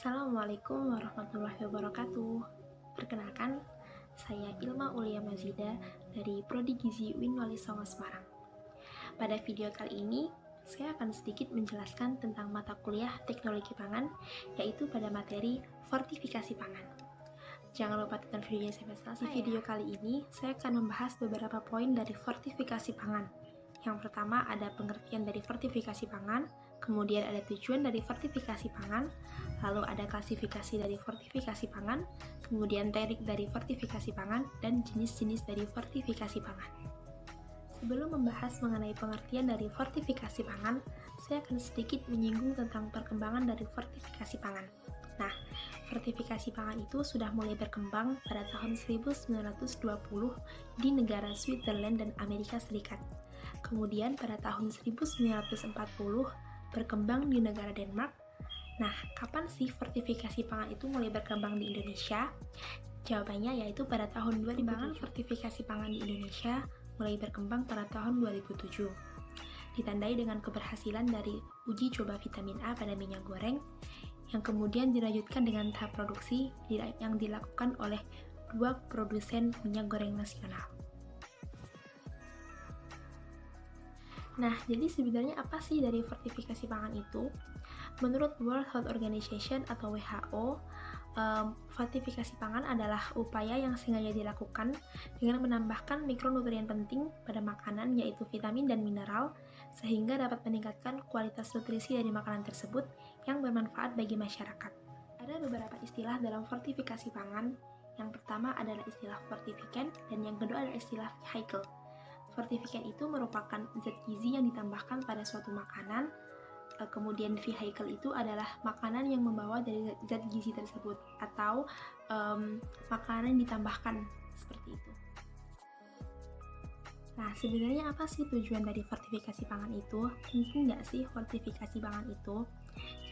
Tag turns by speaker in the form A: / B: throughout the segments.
A: Assalamualaikum warahmatullahi wabarakatuh. Perkenalkan, saya Ilma Ulia Mazida dari Prodi Gizi UIN Wali Songo Semarang. Pada video kali ini, saya akan sedikit menjelaskan tentang mata kuliah Teknologi Pangan, yaitu pada materi Fortifikasi Pangan. Jangan lupa tonton videonya sampai selesai. Di video kali ini, saya akan membahas beberapa poin dari fortifikasi pangan. Yang pertama ada pengertian dari fortifikasi pangan, kemudian ada tujuan dari fortifikasi pangan, lalu ada klasifikasi dari fortifikasi pangan, kemudian teknik dari fortifikasi pangan, dan jenis-jenis dari fortifikasi pangan. Sebelum membahas mengenai pengertian dari fortifikasi pangan, saya akan sedikit menyinggung tentang perkembangan dari fortifikasi pangan. Nah, fortifikasi pangan itu sudah mulai berkembang pada tahun 1920 di negara Switzerland dan Amerika Serikat. Kemudian pada tahun 1940 berkembang di negara Denmark. Nah, kapan sih fortifikasi pangan itu mulai berkembang di Indonesia? Jawabannya yaitu pada tahun 2007. Fortifikasi pangan di Indonesia mulai berkembang pada tahun 2007. Ditandai dengan keberhasilan dari uji coba vitamin A pada minyak goreng, yang kemudian dilanjutkan dengan tahap produksi yang dilakukan oleh dua produsen minyak goreng nasional. Nah, jadi sebenarnya apa sih dari fortifikasi pangan itu? Menurut World Health Organization atau WHO, fortifikasi pangan adalah upaya yang sengaja dilakukan dengan menambahkan mikronutrien penting pada makanan, yaitu vitamin dan mineral, sehingga dapat meningkatkan kualitas nutrisi dari makanan tersebut yang bermanfaat bagi masyarakat. Ada beberapa istilah dalam fortifikasi pangan. Yang pertama adalah istilah fortifikan, dan yang kedua adalah istilah vehicle. Fortifikan itu merupakan zat gizi yang ditambahkan pada suatu makanan, kemudian vehicle itu adalah makanan yang membawa dari zat gizi tersebut, atau makanan yang ditambahkan, seperti itu. Nah, sebenarnya apa sih tujuan dari fortifikasi pangan itu? Penting nggak sih fortifikasi pangan itu?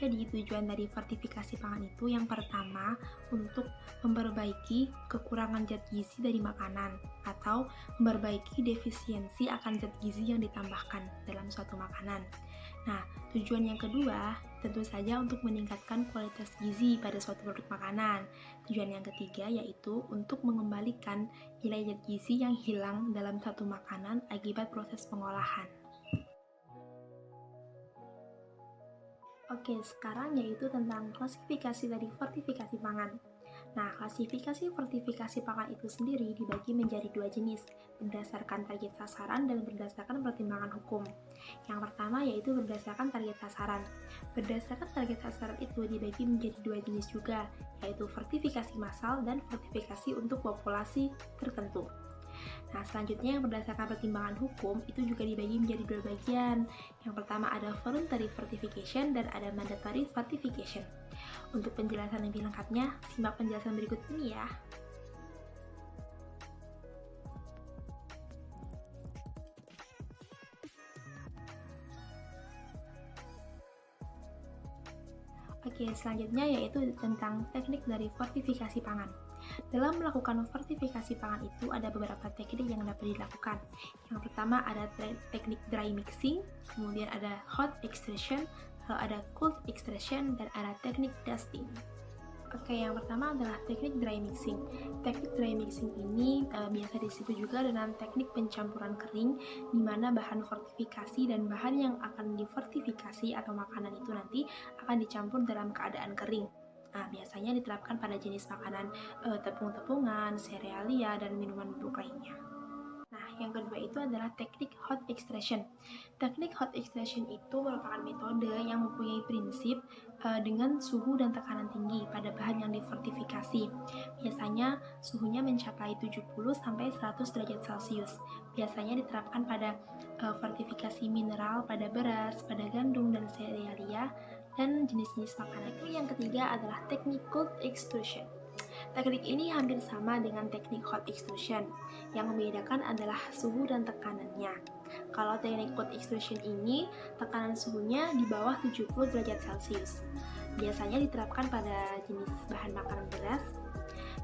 A: Jadi, tujuan dari fortifikasi pangan itu yang pertama untuk memperbaiki kekurangan zat gizi dari makanan atau memperbaiki defisiensi akan zat gizi yang ditambahkan dalam suatu makanan. Nah, tujuan yang kedua tentu saja untuk meningkatkan kualitas gizi pada suatu produk makanan. Tujuan yang ketiga yaitu untuk mengembalikan nilai zat gizi yang hilang dalam satu makanan akibat proses pengolahan. Oke, sekarang yaitu tentang klasifikasi dari fortifikasi pangan. Nah, klasifikasi fortifikasi pangan itu sendiri dibagi menjadi dua jenis, berdasarkan target sasaran dan berdasarkan pertimbangan hukum. Yang pertama yaitu berdasarkan target sasaran. Berdasarkan target sasaran itu dibagi menjadi dua jenis juga, yaitu fortifikasi massal dan fortifikasi untuk populasi tertentu. Nah, selanjutnya yang berdasarkan pertimbangan hukum itu juga dibagi menjadi dua bagian. Yang pertama ada voluntary fortification dan ada mandatory fortification. Untuk penjelasan lebih lengkapnya, simak penjelasan berikut ini ya. Oke, selanjutnya yaitu tentang teknik dari fortifikasi pangan. Dalam melakukan fortifikasi pangan itu ada beberapa teknik yang dapat dilakukan. Yang pertama ada teknik dry mixing, kemudian ada hot extraction, lalu ada cold extraction, dan ada teknik dusting. Oke, yang pertama adalah teknik dry mixing. Teknik dry mixing ini biasa disebut juga dengan teknik pencampuran kering, di mana bahan fortifikasi dan bahan yang akan difortifikasi atau makanan itu nanti akan dicampur dalam keadaan kering. Nah, biasanya diterapkan pada jenis makanan tepung-tepungan, serealia, dan minuman bubuk lainnya. Nah, yang kedua itu adalah teknik hot extraction. Teknik hot extraction itu merupakan metode yang mempunyai prinsip dengan suhu dan tekanan tinggi pada bahan yang difortifikasi. Biasanya suhunya mencapai 70-100 derajat Celcius. Biasanya diterapkan pada fortifikasi mineral, pada beras, pada gandum, dan serealia, dan jenis-jenis makanan. Yang ketiga adalah teknik cold extrusion. Teknik ini hampir sama dengan teknik hot extrusion. Yang membedakan adalah suhu dan tekanannya. Kalau teknik cold extrusion ini, tekanan suhunya di bawah 70 derajat Celcius. Biasanya diterapkan pada jenis bahan makanan beras.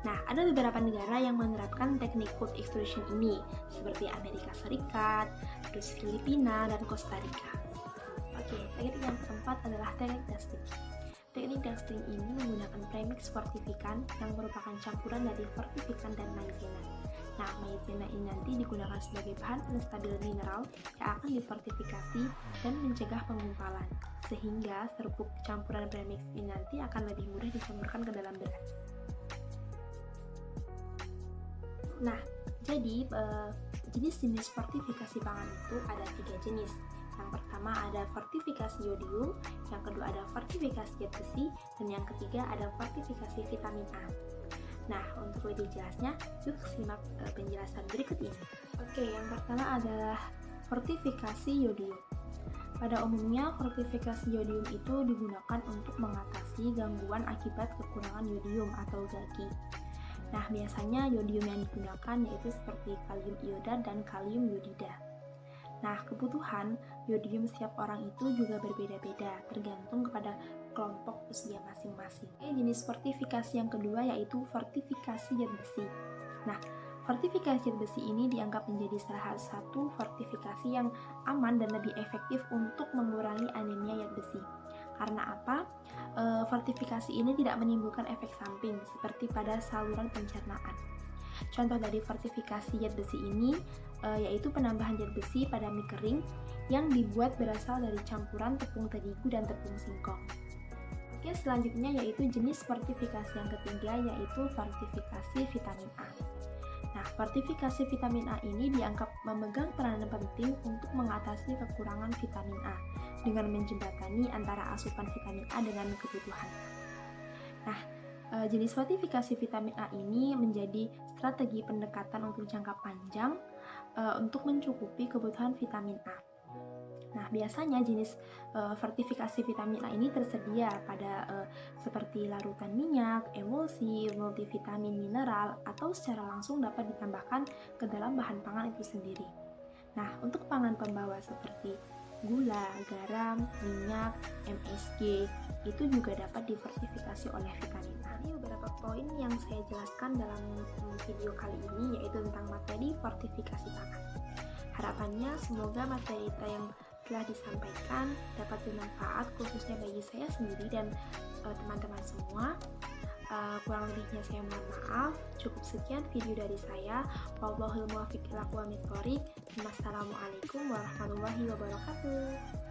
A: Nah, ada beberapa negara yang menerapkan teknik cold extrusion ini, seperti Amerika Serikat, terus Filipina, dan Costa Rica. Oke, teknik yang keempat adalah teknik dusting. Teknik dusting ini menggunakan premix fortifikan yang merupakan campuran dari fortifikan dan maizena. Nah, maizena ini nanti digunakan sebagai bahan penstabil mineral yang akan difortifikasi dan mencegah penggumpalan, sehingga serbuk campuran premix ini nanti akan lebih mudah dicampurkan ke dalam beras. Nah, jadi jenis-jenis fortifikasi pangan itu ada 3 jenis. Yang pertama ada fortifikasi yodium, yang kedua ada fortifikasi zat besi, dan yang ketiga ada fortifikasi vitamin A. Nah, untuk lebih jelasnya, yuk simak penjelasan berikut ini. Oke, yang pertama adalah fortifikasi yodium. Pada umumnya, fortifikasi yodium itu digunakan untuk mengatasi gangguan akibat kekurangan yodium atau Gaki. Nah, biasanya yodium yang digunakan yaitu seperti kalium iodat dan kalium iodida. Nah, kebutuhan yodium setiap orang itu juga berbeda-beda, tergantung kepada kelompok usia masing-masing. Jenis fortifikasi yang kedua yaitu fortifikasi zat besi. Nah, fortifikasi zat besi ini dianggap menjadi salah satu fortifikasi yang aman dan lebih efektif untuk mengurangi anemia zat besi. Karena apa? Fortifikasi ini tidak menimbulkan efek samping seperti pada saluran pencernaan. Contoh dari fortifikasi zat besi ini yaitu penambahan zat besi pada mie kering yang dibuat berasal dari campuran tepung terigu dan tepung singkong. Oke, selanjutnya yaitu jenis fortifikasi yang ketiga yaitu fortifikasi vitamin A. Nah, fortifikasi vitamin A ini dianggap memegang peranan penting untuk mengatasi kekurangan vitamin A dengan menjembatani antara asupan vitamin A dengan kebutuhan. Nah, jenis fortifikasi vitamin A ini menjadi strategi pendekatan untuk jangka panjang untuk mencukupi kebutuhan vitamin A. Nah, biasanya jenis fortifikasi vitamin A ini tersedia pada seperti larutan minyak, emulsi, multivitamin mineral, atau secara langsung dapat ditambahkan ke dalam bahan pangan itu sendiri. Nah, untuk pangan pembawa seperti gula, garam, minyak, MSG, itu juga dapat difortifikasi oleh vitamin A. Ini beberapa poin yang saya jelaskan dalam video kali ini, yaitu tentang materi fortifikasi pangan. Harapannya semoga materi yang telah disampaikan dapat bermanfaat khususnya bagi saya sendiri dan teman-teman semua. Kurang lebihnya saya mohon maaf. Cukup sekian video dari saya. Wallahul muwaffiq ila aqwamit thoriq. Wassalamualaikum warahmatullahi wabarakatuh.